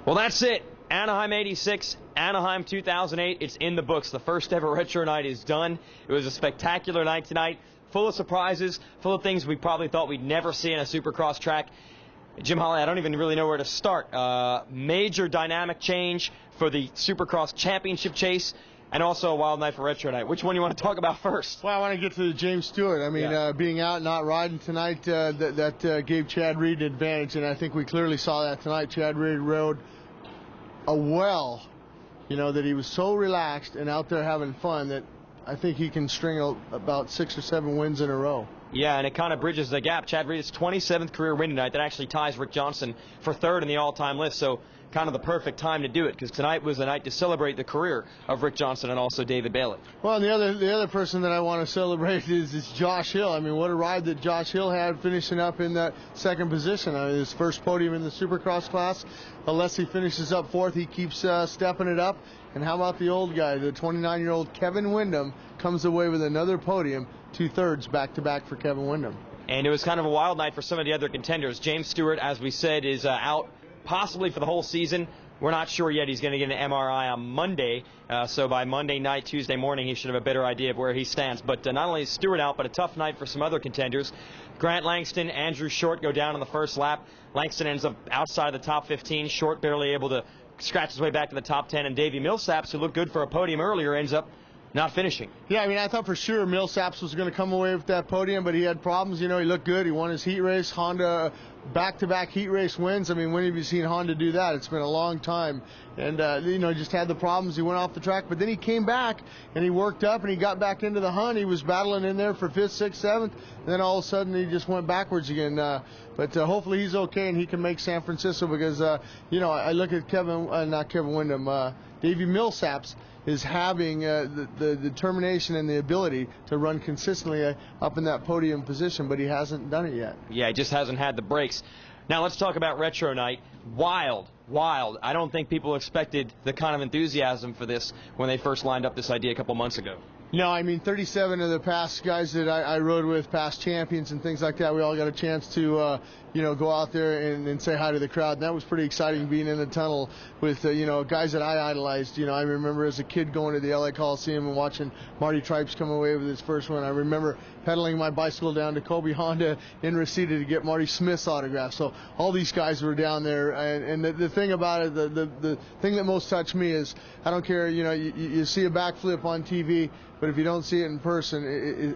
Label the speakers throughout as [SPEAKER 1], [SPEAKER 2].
[SPEAKER 1] Well, that's it. Anaheim 86, Anaheim 2008. It's in the books. The first ever retro night is done. It was a spectacular night tonight, full of surprises, full of things we probably thought we'd never see in a Supercross track. Jim Holley, I don't even really know where to start. Major dynamic change for the Supercross championship chase, and also a wild night for retro night. Which one do you want to talk about first?
[SPEAKER 2] Well, I want to get to James Stewart. I mean, being out and not riding tonight, that gave Chad Reed an advantage, and I think we clearly saw that tonight. Chad Reed rode a well, that he was so relaxed and out there having fun that I think he can string about 6 or 7 wins in a row. Yeah,
[SPEAKER 1] and it kind of bridges the gap. Chad Reed's 27th career win tonight. That actually ties Rick Johnson for 3rd in the all-time list, so kind of the perfect time to do it, because tonight was the night to celebrate the career of Rick Johnson and also David Bailey.
[SPEAKER 2] Well, and the other person that I want to celebrate is Josh Hill. I mean, what a ride that Josh Hill had finishing up in that 2nd position. I mean, his first podium in the Supercross class. Unless he finishes up 4th, he keeps stepping it up. And how about the old guy, the 29-year-old Kevin Windham, comes away with another podium, 2/3 back-to-back for Kevin Windham.
[SPEAKER 1] And it was kind of a wild night for some of the other contenders. James Stewart, as we said, is out possibly for the whole season. We're not sure yet. He's going to get an MRI on Monday, so by Monday night, Tuesday morning, he should have a better idea of where he stands. But not only is Stewart out, but a tough night for some other contenders. Grant Langston, Andrew Short go down on the first lap. Langston ends up outside of the top 15. Short barely able to scratch his way back to the top 10. And Davey Millsaps, who looked good for a podium earlier, ends up not finishing.
[SPEAKER 2] Yeah, I mean, I thought for sure Millsaps was going to come away with that podium, but he had problems. He looked good. He won his heat race. Honda back-to-back heat race wins. I mean, when have you seen Honda do that? It's been a long time. And, just had the problems. He went off the track, but then he came back and he worked up and he got back into the hunt. He was battling in there for 5th, 6th, 7th. And then all of a sudden he just went backwards again. But hopefully he's okay and he can make San Francisco, because, I look at not Kevin Windham, Davey Millsaps is having the determination and the ability to run consistently up in that podium position, but he hasn't done it yet.
[SPEAKER 1] Yeah, he just hasn't had the breaks. Now let's talk about retro night. Wild. I don't think people expected the kind of enthusiasm for this when they first lined up this idea a couple months ago.
[SPEAKER 2] No, I mean, 37 of the past guys that I rode with, past champions and things like that, we all got a chance to, go out there and say hi to the crowd. And that was pretty exciting, being in the tunnel with, guys that I idolized. I remember as a kid going to the LA Coliseum and watching Marty Tripes come away with his first one. I remember pedaling my bicycle down to Kobe Honda in Reseda to get Marty Smith's autograph. So all these guys were down there. And the thing about it, the thing that most touched me is, I don't care, you see a backflip on TV, but if you don't see it in person,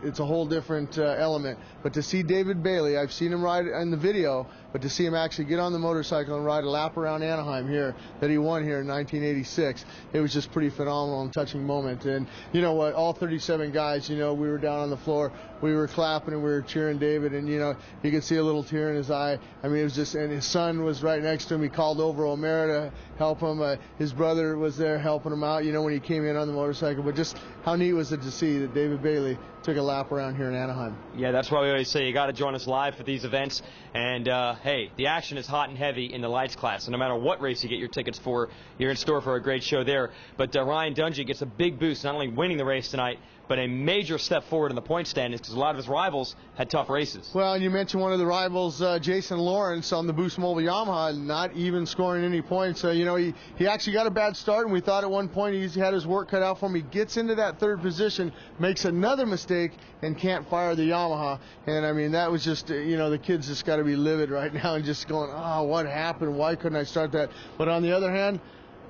[SPEAKER 2] it's a whole different element. But to see David Bailey, I've seen him ride in the video, but to see him actually get on the motorcycle and ride a lap around Anaheim here, that he won here in 1986, it was just pretty phenomenal and touching moment. And you know what, all 37 guys, we were down on the floor, we were clapping and we were cheering David, and you could see a little tear in his eye. I mean, it was just, and his son was right next to him. He called over O'Mara to help him. His brother was there helping him out, when he came in on the motorcycle. But just how neat was it to see that David Bailey took a lap around here in Anaheim.
[SPEAKER 1] Yeah, that's why we always say you got to join us live for these events. And, hey, the action is hot and heavy in the lights class. So no matter what race you get your tickets for, you're in store for a great show there. But Ryan Dungey gets a big boost, not only winning the race tonight, but a major step forward in the point standings, because a lot of his rivals had tough races.
[SPEAKER 2] Well, and you mentioned one of the rivals, Jason Lawrence, on the Boost Mobile Yamaha, not even scoring any points. He actually got a bad start, and we thought at one point he had his work cut out for him. He gets into that 3rd position, makes another mistake, and can't fire the Yamaha. And, I mean, that was just, the kids just got to be livid right now and just going, oh, what happened? Why couldn't I start that? But on the other hand,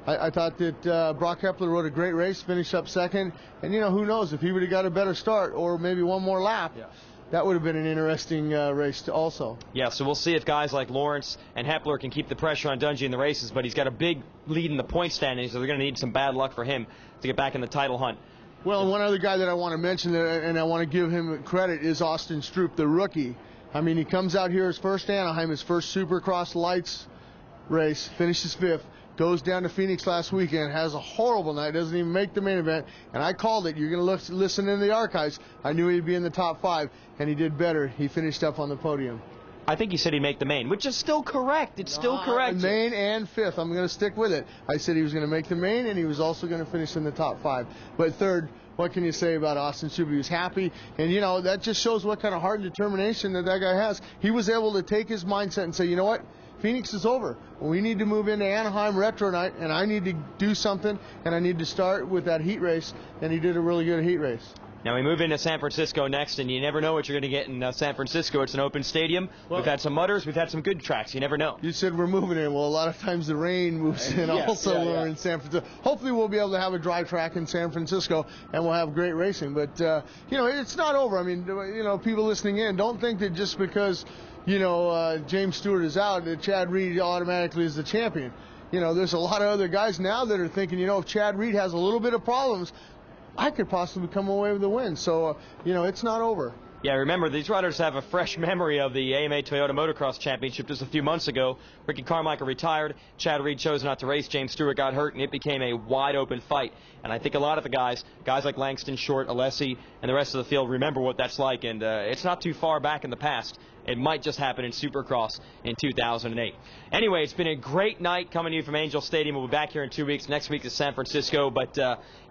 [SPEAKER 2] I thought that Brock Hepler rode a great race, finished up 2nd. And, who knows, if he would have got a better start or maybe one more lap, that would have been an interesting race also.
[SPEAKER 1] Yeah, so we'll see if guys like Lawrence and Hepler can keep the pressure on Dungey in the races, but he's got a big lead in the point standings, so they're going to need some bad luck for him to get back in the title hunt.
[SPEAKER 2] Well, and one other guy that I want to mention, and I want to give him credit, is Austin Stroop, the rookie. I mean, he comes out here his first Anaheim, his first Supercross Lights race, finishes 5th. Goes down to Phoenix last weekend, has a horrible night, doesn't even make the main event, and I called it. You're going to listen in the archives. I knew he'd be in the top 5, and he did better. He finished up on the podium.
[SPEAKER 1] I think he said he'd make the main, which is still correct. It's still correct.
[SPEAKER 2] Main and 5th. I'm going to stick with it. I said he was going to make the main, and he was also going to finish in the top 5. But 3rd, what can you say about Austin Stroop? He was happy, and, that just shows what kind of heart and determination that guy has. He was able to take his mindset and say, you know what? Phoenix is over. We need to move into Anaheim Retro Night, and I need to do something, and I need to start with that heat race, and he did a really good heat race.
[SPEAKER 1] Now we move into San Francisco next, and you never know what you're going to get in San Francisco. It's an open stadium. We've had some mutters. We've had some good tracks. You never know.
[SPEAKER 2] You said we're moving in. Well, a lot of times the rain moves in also when we're in San Francisco. Hopefully we'll be able to have a dry track in San Francisco, and we'll have great racing. But, it's not over. I mean, people listening in, don't think that just because, James Stewart is out, that Chad Reed automatically is the champion. There's a lot of other guys now that are thinking, if Chad Reed has a little bit of problems, I could possibly come away with the win. So, it's not over.
[SPEAKER 1] Yeah, remember, these riders have a fresh memory of the AMA Toyota Motocross Championship just a few months ago. Ricky Carmichael retired. Chad Reed chose not to race. James Stewart got hurt, and it became a wide-open fight. And I think a lot of the guys like Langston, Short, Alessi, and the rest of the field remember what that's like. And it's not too far back in the past. It might just happen in Supercross in 2008. Anyway, it's been a great night coming to you from Angel Stadium. We'll be back here in 2 weeks. Next week is San Francisco. But,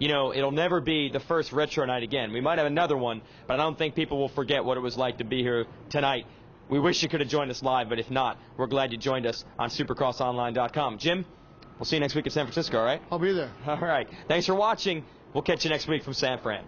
[SPEAKER 1] it'll never be the first retro night again. We might have another one, but I don't think people will forget what it was like to be here tonight. We wish you could have joined us live, but if not, we're glad you joined us on supercrossonline.com. Jim, we'll see you next week in San Francisco, all right?
[SPEAKER 2] I'll be there.
[SPEAKER 1] All right. Thanks for watching. We'll catch you next week from San Fran.